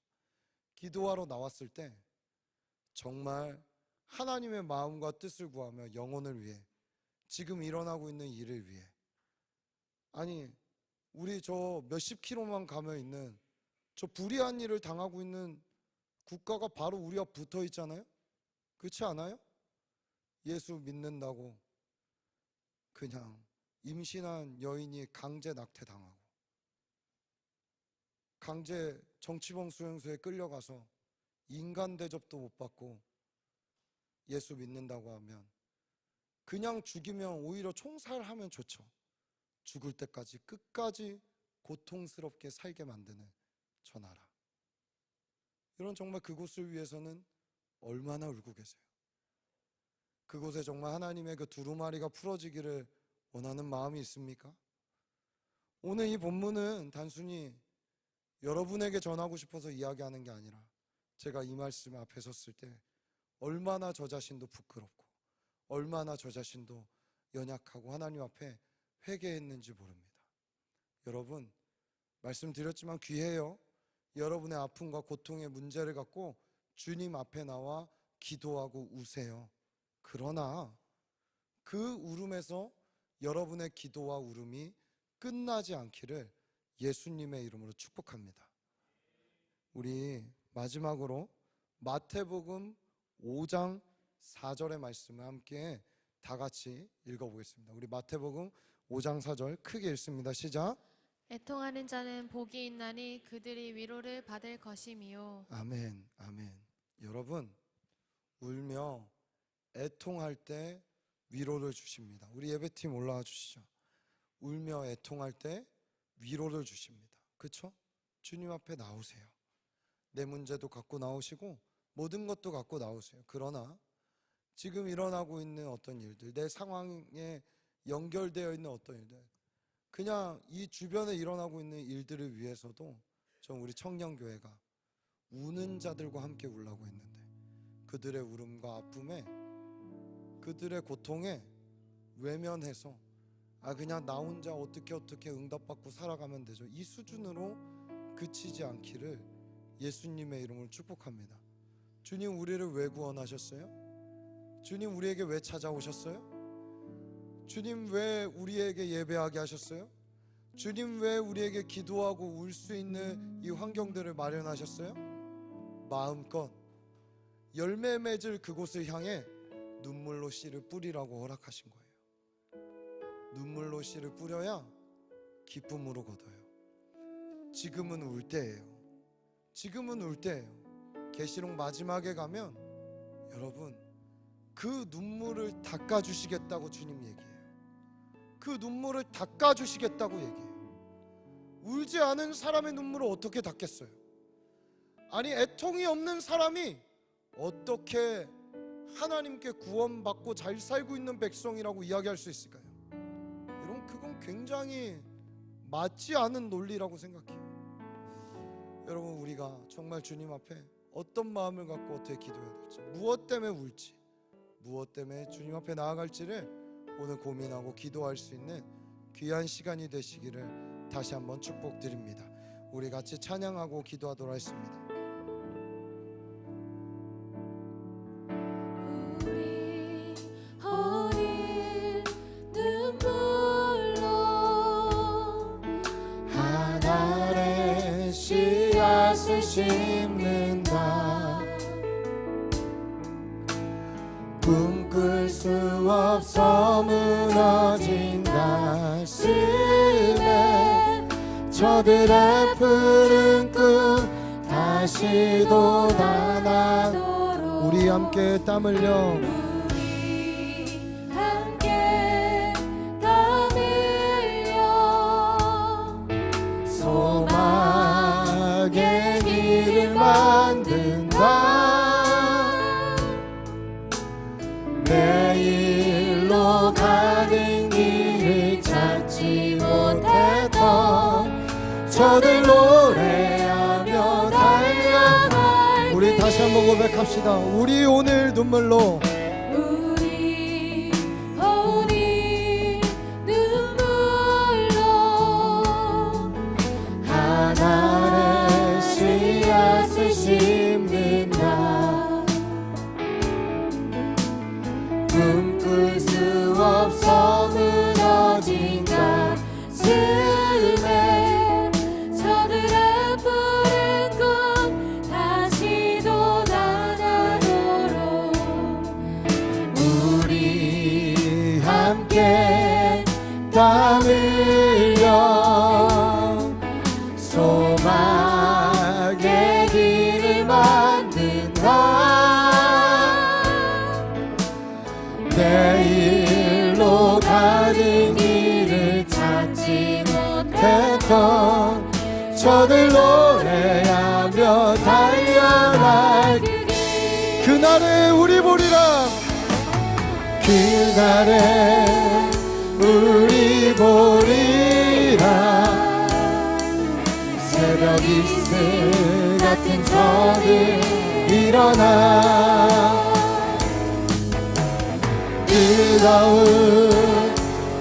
기도하러 나왔을 때 정말 하나님의 마음과 뜻을 구하며 영혼을 위해, 지금 일어나고 있는 일을 위해, 아니 우리 저 몇십 킬로만 가면 있는 저 불의한 일을 당하고 있는 국가가 바로 우리 앞 붙어 있잖아요. 그렇지 않아요? 예수 믿는다고 그냥 임신한 여인이 강제 낙태당하고, 강제 정치범 수용소에 끌려가서 인간 대접도 못 받고, 예수 믿는다고 하면 그냥 죽이면 오히려 총살하면 좋죠. 죽을 때까지 끝까지 고통스럽게 살게 만드는 저 나라. 여러분, 정말 그곳을 위해서는 얼마나 울고 계세요? 그곳에 정말 하나님의 그 두루마리가 풀어지기를 원하는 마음이 있습니까? 오늘 이 본문은 단순히 여러분에게 전하고 싶어서 이야기하는 게 아니라, 제가 이 말씀 앞에 섰을 때 얼마나 저 자신도 부끄럽고 얼마나 저 자신도 연약하고 하나님 앞에 회개했는지 모릅니다. 여러분, 말씀드렸지만 귀해요. 여러분의 아픔과 고통의 문제를 갖고 주님 앞에 나와 기도하고 우세요. 그러나 그 울음에서 여러분의 기도와 울음이 끝나지 않기를 예수님의 이름으로 축복합니다. 우리 마지막으로 마태복음 5장 4절의 말씀을 함께 다 같이 읽어보겠습니다. 우리 마태복음 5장 4절 크게 읽습니다. 시작. 애통하는 자는 복이 있나니 그들이 위로를 받을 것이미요. 아멘, 아멘. 여러분, 울며 애통할 때 위로를 주십니다. 우리 예배팀 올라와 주시죠. 울며 애통할 때 위로를 주십니다. 그렇죠? 주님 앞에 나오세요. 내 문제도 갖고 나오시고 모든 것도 갖고 나오세요. 그러나 지금 일어나고 있는 어떤 일들, 내 상황에 연결되어 있는 어떤 일들, 그냥 이 주변에 일어나고 있는 일들을 위해서도 전 우리 청년교회가 우는 자들과 함께 울라고 했는데, 그들의 울음과 아픔에, 그들의 고통에 외면해서 그냥 나 혼자 어떻게 응답받고 살아가면 되죠, 이 수준으로 그치지 않기를 예수님의 이름으로 축복합니다. 주님, 우리를 왜 구원하셨어요? 주님, 우리에게 왜 찾아오셨어요? 주님, 왜 우리에게 예배하게 하셨어요? 주님, 왜 우리에게 기도하고 울 수 있는 이 환경들을 마련하셨어요? 마음껏 열매 맺을 그곳을 향해 눈물로 씨를 뿌리라고 허락하신 거예요. 눈물로 씨를 뿌려야 기쁨으로 거둬요. 지금은 울 때예요. 지금은 울 때예요. 계시록 마지막에 가면 여러분, 그 눈물을 닦아주시겠다고 주님 얘기해요. 그 눈물을 닦아주시겠다고 얘기해요. 울지 않은 사람의 눈물을 어떻게 닦겠어요? 아니, 애통이 없는 사람이 어떻게 하나님께 구원받고 잘 살고 있는 백성이라고 이야기할 수 있을까요? 여러분, 그건 굉장히 맞지 않은 논리라고 생각해요. 여러분, 우리가 정말 주님 앞에 어떤 마음을 갖고 어떻게 기도해야 될지, 무엇 때문에 울지, 무엇 때문에 주님 앞에 나아갈지를 오늘 고민하고 기도할 수 있는 귀한 시간이 되시기를 다시 한번 축복드립니다. 우리 같이 찬양하고 기도하도록 하겠습니다. 하늘의 씨앗을 심는다. 꿈꿀 수 없어 무너진 가슴에 저들의 푸른 꿈 다시 돋아나도록 우리 함께 땀 흘려 우리 함께 땀 흘려 소망의 길을 만든다. 내일로 가는 길을 찾지 못했던 저들 노래하며 달려갈 우리 다시 한번 고백합시다. 우리 오늘 눈물로 우리 오늘 눈물로 하늘의 씨앗을 심는다. 꿈꿀 수 없어 무너진 가슴에 저들의 푸른 꿈 다시 돋아나도록 우리 함께 땀 흘려 소망의 길을 만든다. 내일로 가는 길을 찾지 못했던 저들 노래하며 달려갈 그날에 우리 보리라. 그날에 우리 보리라. 새벽 이슬 같은 저들 일어나 뜨거운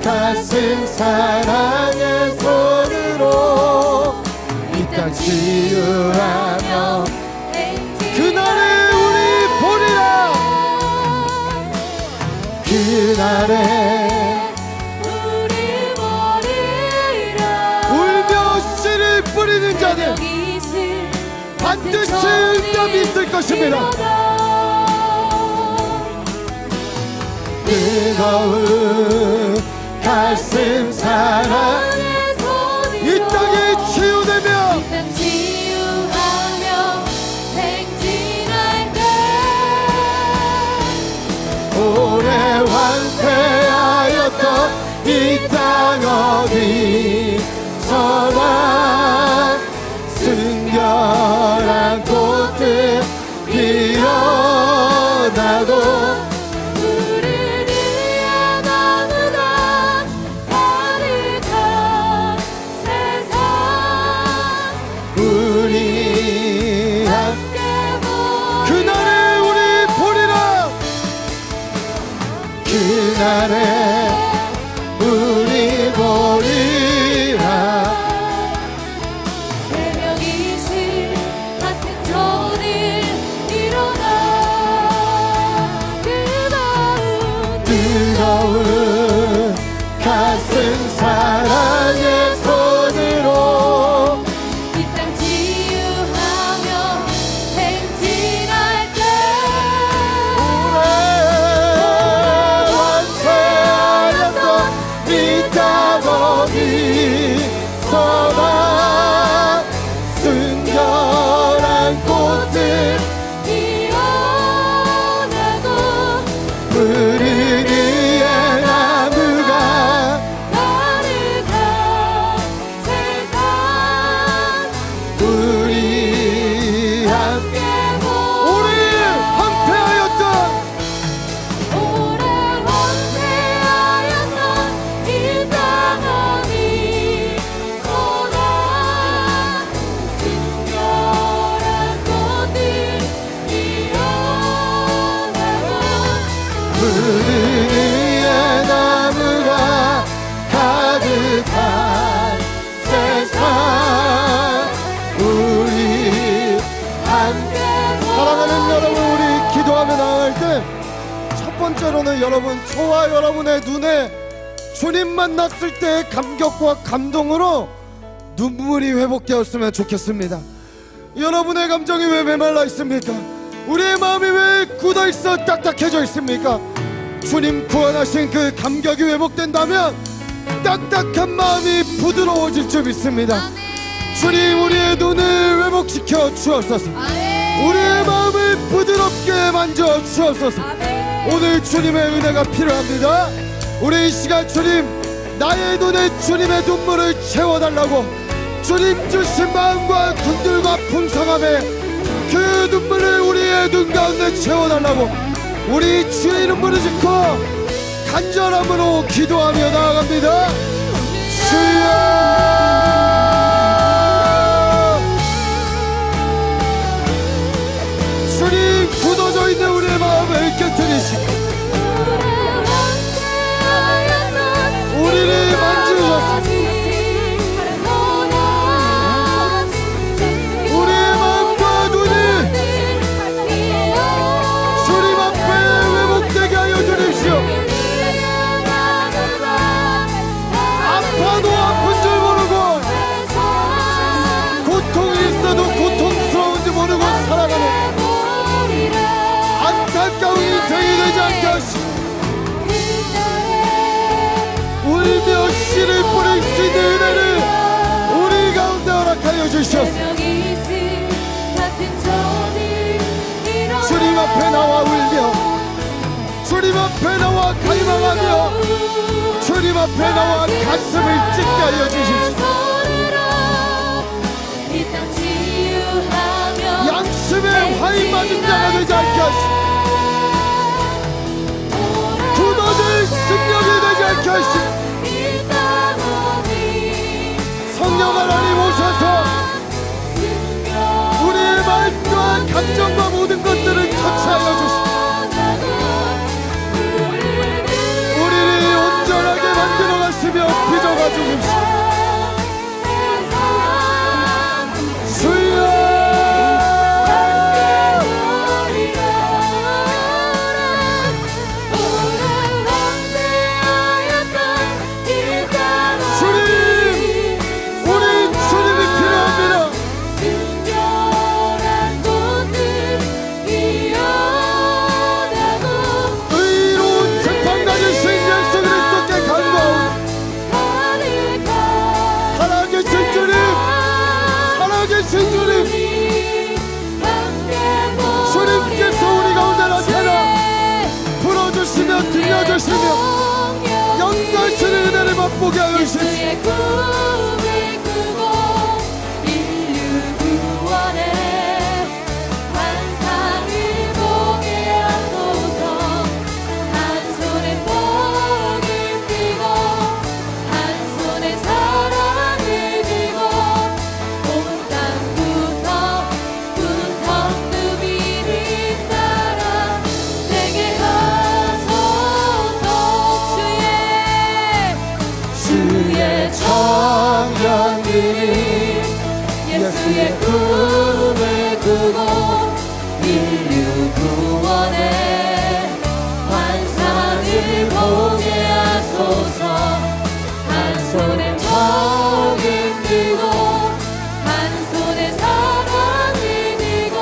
가슴 사랑의 손으로 이 땅 치유하며 그날에 우리 보리라. 그날에 우리 보리라. 울며 씨를 뿌리는 자는 반드시 응답이 있을 것입니다. 뜨거운 가슴 사랑의 손으로 이 땅에 치유되며 이 땅 치유하며 행진할 때 오래 황폐하였던 이 땅 어디서나 순결한 꽃들 피어나고 푸른 의의 나무가 가득한 위에 나무가 가득한 세상 우리 함께 사랑하는 여러분, 우리 기도하며 나아갈 때 첫 번째로는 여러분, 저와 여러분의 눈에 주님 만났을 때의 감격과 감동으로 눈물이 회복되었으면 좋겠습니다. 여러분의 감정이 왜 메말라 있습니까? 우리의 마음이 왜 굳어있어 딱딱해져 있습니까? 주님 구원하신 그 감격이 회복된다면 딱딱한 마음이 부드러워질 줄 믿습니다. 주님, 우리의 눈을 회복시켜 주옵소서. 우리의 마음을 부드럽게 만져 주옵소서. 오늘 주님의 은혜가 필요합니다. 우리 이 시간 주님, 나의 눈에 주님의 눈물을 채워달라고, 주님 주신 마음과 긍휼과 풍성함에 그 눈물을 우리의 눈 가운데 채워달라고 우리 주의 이름 부르짖고 간절함으로 기도하며 나아갑니다. 주여, 주님, 굳어져 있는 우리의 마음을 깨뜨리시고 우리를 만지셨습니다. 우리의 마음과 눈이 주님 앞에 회복되게 하여 주십시오. 아파도 아픈 줄 모르고 고통이 있어도 고통스러운지 모르고 살아가는 안타까운 인생이 되지 않게 하시고 울며 씨를 뿌릴 수 있는 은혜를 우리 가운데 허락하여 주시옵소서. 주님 앞에 나와 울며 주님 앞에 나와 갈망하며 주님 앞에 나와 가슴을 찢게 하여 주십시오. 양심의 화인 맞은 자가 되지 않게 하시고 굳어질 심령이 되지 않게 하시고 성령 하나님 오셔서 우리의 마음과 감정과 모든 것들을 터치하여 주시고 우리를 온전하게 만들어 가시며 빚어가 주십시오. 주여, 주님께서 우리 가운데 나타나 풀어주시며 들려주시며 영광스러운 은혜를 맛보게 하여 주십시오. 예수의 꿈을 꾸고 인류 구원의 환상을 보게 하소서. 한 손에 복을 들고 한 손에 사랑을 들고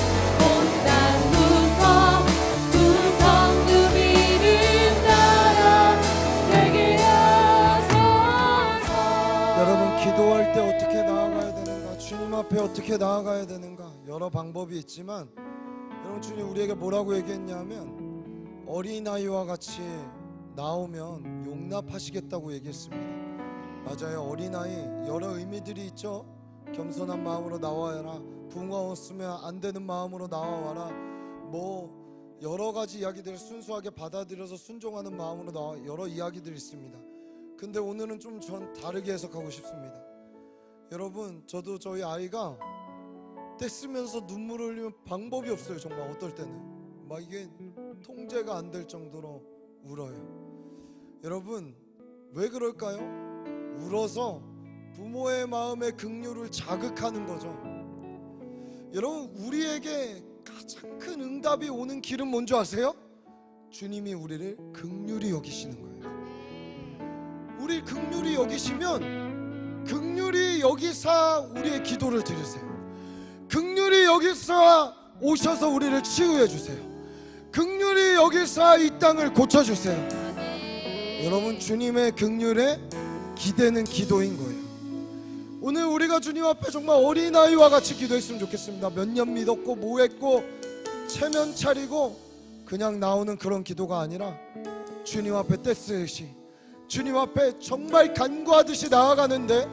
온 땅 구석 구석 누비를 따라 되게 하소서. 여러분, 기도할 때 어떻게 나아가야 되는가, 주님 앞에 어떻게 나아가야 되는가, 여러 방법이 있지만 여러분, 주님 우리에게 뭐라고 얘기했냐면 어린아이와 같이 나오면 용납하시겠다고 얘기했습니다. 맞아요. 어린아이 여러 의미들이 있죠. 겸손한 마음으로 나와라, 붕어 없으면 안 되는 마음으로 나와라, 뭐 여러 가지 이야기들을 순수하게 받아들여서 순종하는 마음으로 나와, 여러 이야기들이 있습니다. 근데 오늘은 좀 전 다르게 해석하고 싶습니다. 여러분, 저도 저희 아이가 떼쓰면서 눈물을 흘리면 방법이 없어요. 정말 어떨 때는 막 이게 통제가 안 될 정도로 울어요. 여러분 왜 그럴까요? 울어서 부모의 마음의 긍휼을 자극하는 거죠. 여러분 우리에게 가장 큰 응답이 오는 길은 뭔지 아세요? 주님이 우리를 긍휼히 여기시는 거예요. 우리 긍휼히 여기시면 긍휼히 여기사 우리의 기도를 들으세요. 긍휼히 여기사 오셔서 우리를 치유해 주세요. 긍휼히 여기사 이 땅을 고쳐주세요. 여러분 주님의 긍휼에 기대는 기도인 거예요. 오늘 우리가 주님 앞에 정말 어린아이와 같이 기도했으면 좋겠습니다. 몇 년 믿었고 뭐 했고 체면 차리고 그냥 나오는 그런 기도가 아니라 주님 앞에 떼쓰듯이 주님 앞에 정말 간구하듯이 나아가는데,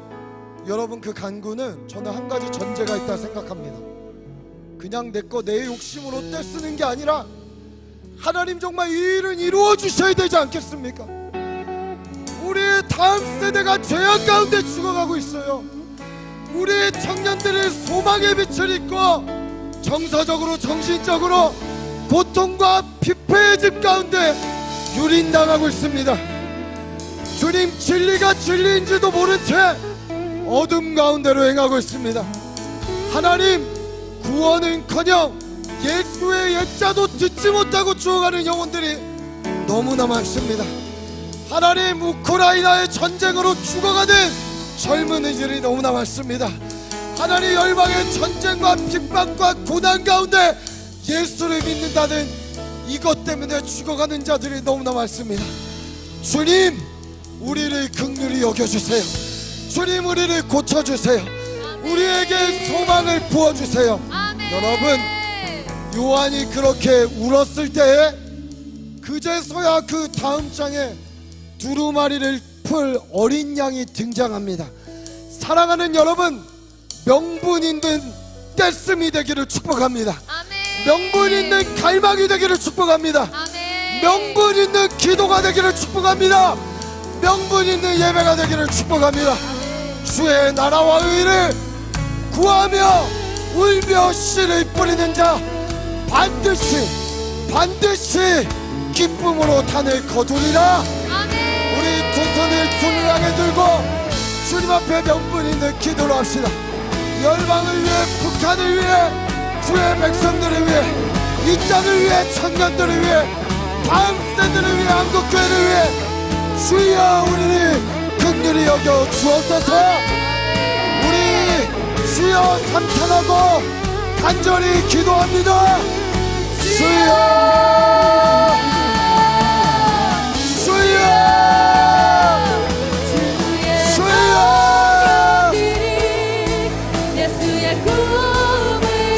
여러분 그 간구는 저는 한 가지 전제가 있다 생각합니다. 그냥 내 거 내 욕심으로 떼쓰는 게 아니라 하나님 정말 이 일은 이루어 주셔야 되지 않겠습니까? 우리의 다음 세대가 죄악 가운데 죽어가고 있어요. 우리의 청년들의 소망의 빛을 잊고 정서적으로 정신적으로 고통과 피폐의 집 가운데 유린당하고 있습니다. 주님 진리가 진리인지도 모른 채 어둠 가운데로 행하고 있습니다. 하나님 구원은커녕 예수의 옛자도 듣지 못하고 죽어가는 영혼들이 너무나 많습니다. 하나님 우크라이나의 전쟁으로 죽어가는 젊은이들이 너무나 많습니다. 하나님 열방의 전쟁과 핍박과 고난 가운데 예수를 믿는다는 이것 때문에 죽어가는 자들이 너무나 많습니다. 주님 우리를 긍휼히 여겨주세요. 주님 우리를 고쳐주세요. 우리에게 소망을 부어주세요. 여러분 요한이 그렇게 울었을 때에 그제서야 그 다음 장에 두루마리를 풀 어린 양이 등장합니다. 사랑하는 여러분, 명분 있는 떼씀이 되기를 축복합니다. 명분 있는 갈망이 되기를 축복합니다. 명분 있는 기도가 되기를 축복합니다. 명분 있는 예배가 되기를 축복합니다. 주의 나라와 의를 구하며 울며 씨를 뿌리는 자 반드시 기쁨으로 단을 거두리라. 우리 두 손을 주님 향해 들고 주님 앞에 명분 있는 기도를 합시다. 열방을 위해, 북한을 위해, 주의 백성들을 위해, 이 땅을 위해, 청년들을 위해, 다음 세대를 위해, 한국교회를 위해 주여 우리를 긍휼히 여겨 주옵소서. 우리 주여 삼탄하고 간절히 기도합니다. 주여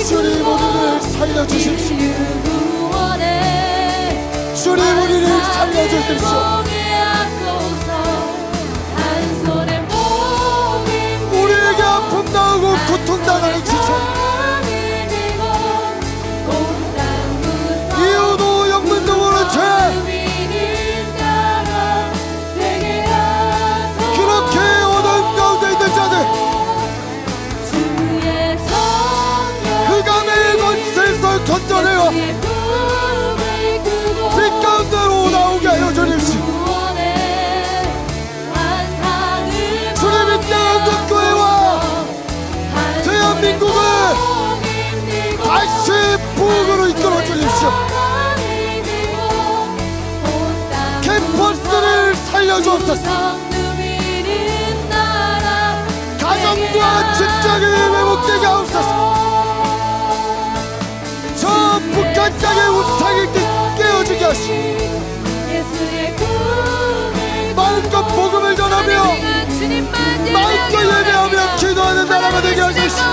주님 우리를 살려주십시오. 주님 우리를 살려주십시오. 우리에게 아픔 당하고 고통 당하는 지체 이유도 영문도 모른 채 그렇게 어두운 가운데 있는 자들 흑암의 권세에서 건져내어 빛 가운데로 나오게 하여 주십시오. 주님이 한국교회와 대한민국을 다시 부흥으로 이끌어 주십시오. 캠퍼스를 살려주옵소서. 가정과 직장이 회복되게 하옵소서. 저 북한 땅의 우상이 깨어지게 하시고 마음껏 복음을 전하며 마음껏 예배하며 기도하는 나라가 되게 하십시오.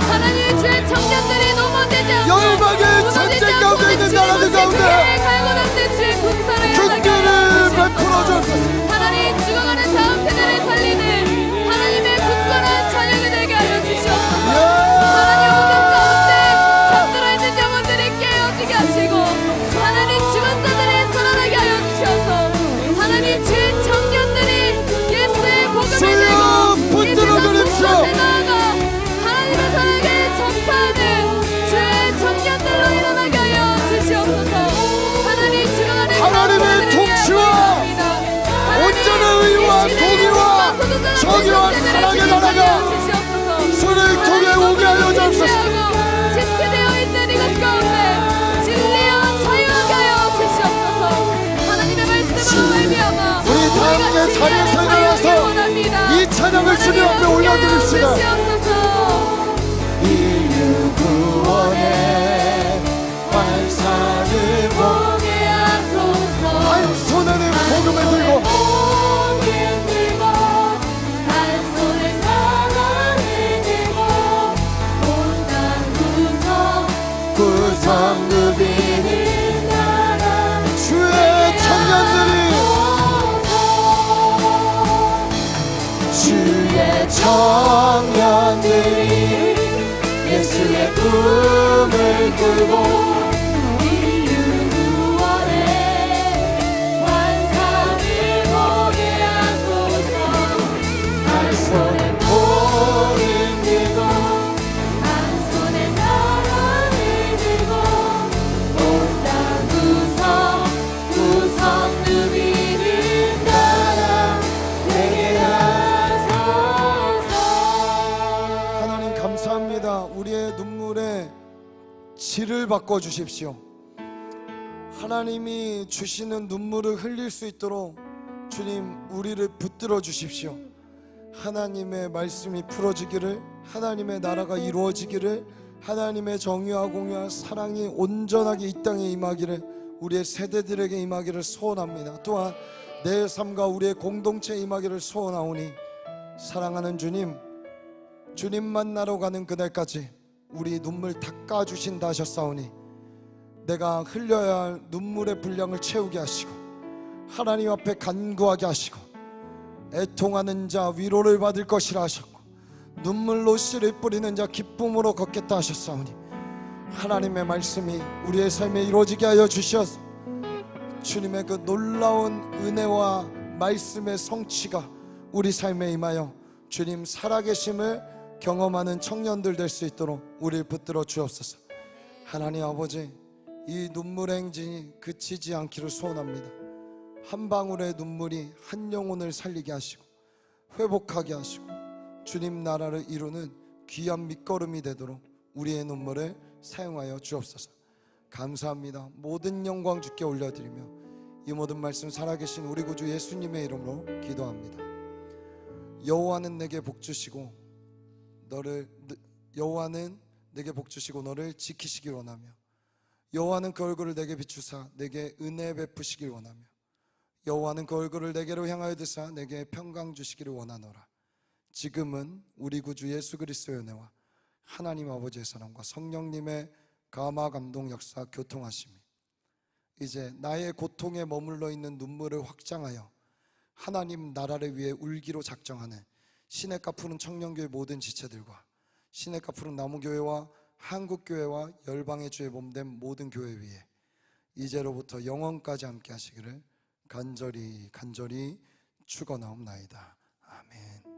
하나님 주의 청년들이 노무되지 않고 열방의 전쟁 가운데 있는 나라들 가운데 긍휼을 베풀어 주옵소서. 하나님 죽어가는 다음 세대를 살리는 하나님의 굳건한 자녀가 되게 하여 주시옵소서. 하나님 어둠 가운데 잠들어 있는 영혼들이 깨어지게 하시고 하나님 죽은 자들이 살아나게 하여 주셔서 하나님 주의 청년들이 예수의 복음을 들고 이 주님 앞에 올려드립시다. 주시옵소서. 인류 구원의 환상을 보게 하소서. 한 손에는 복음을 들고 복음 들고 한 손에 사랑을 들고 온 땅 구석 누비는 나라 주의 청년들이 주의 청년들이 예수의 꿈을 꾸고 인류 구원의 환상을 보게 하소서. 한 손에 복음 들고 한 손에 사랑을 들고 온 땅 구석 누비는 나라 되게 하소서. 하나님 감사합니다. 우리의 눈물에 질을 바꿔 주십시오. 하나님이 주시는 눈물을 흘릴 수 있도록 주님 우리를 붙들어 주십시오. 하나님의 말씀이 풀어지기를, 하나님의 나라가 이루어지기를, 하나님의 정의와 공의와 사랑이 온전하게 이 땅에 임하기를, 우리의 세대들에게 임하기를 소원합니다. 또한 내 삶과 우리의 공동체에 임하기를 소원하오니 사랑하는 주님, 주님 만나러 가는 그날까지 우리 눈물 닦아주신다 하셨사오니 내가 흘려야 할 눈물의 분량을 채우게 하시고 하나님 앞에 간구하게 하시고 애통하는 자 위로를 받을 것이라 하셨고 눈물로 씨를 뿌리는 자 기쁨으로 걷겠다 하셨사오니 하나님의 말씀이 우리의 삶에 이루어지게 하여 주시어서 주님의 그 놀라운 은혜와 말씀의 성취가 우리 삶에 임하여 주님 살아계심을 경험하는 청년들 될 수 있도록 우리를 붙들어 주옵소서. 하나님 아버지, 이 눈물의 행진이 그치지 않기를 소원합니다. 한 방울의 눈물이 한 영혼을 살리게 하시고 회복하게 하시고 주님 나라를 이루는 귀한 밑거름이 되도록 우리의 눈물을 사용하여 주옵소서. 감사합니다. 모든 영광 주께 올려드리며 이 모든 말씀 살아계신 우리 구주 예수님의 이름으로 기도합니다. 여호와는 내게 복 주시고 여호와는 내게 복 주시고 너를 지키시길 원하며 여호와는 그 얼굴을 내게 비추사 내게 은혜 베푸시길 원하며 여호와는 그 얼굴을 내게로 향하여 드사 내게 평강 주시기를 원하노라. 지금은 우리 구주 예수 그리스도의 은혜와 하나님 아버지의 사랑과 성령님의 감화 감동 역사 교통하심이 이제 나의 고통에 머물러 있는 눈물을 확장하여 하나님 나라를 위해 울기로 작정하는 시냇가 푸른 청년교회 모든 지체들과 시냇가 푸른 나무교회와 한국교회와 열방의 주의 몸된 모든 교회 위에 이제로부터 영원까지 함께 하시기를 간절히 축원하옵나이다. 아멘.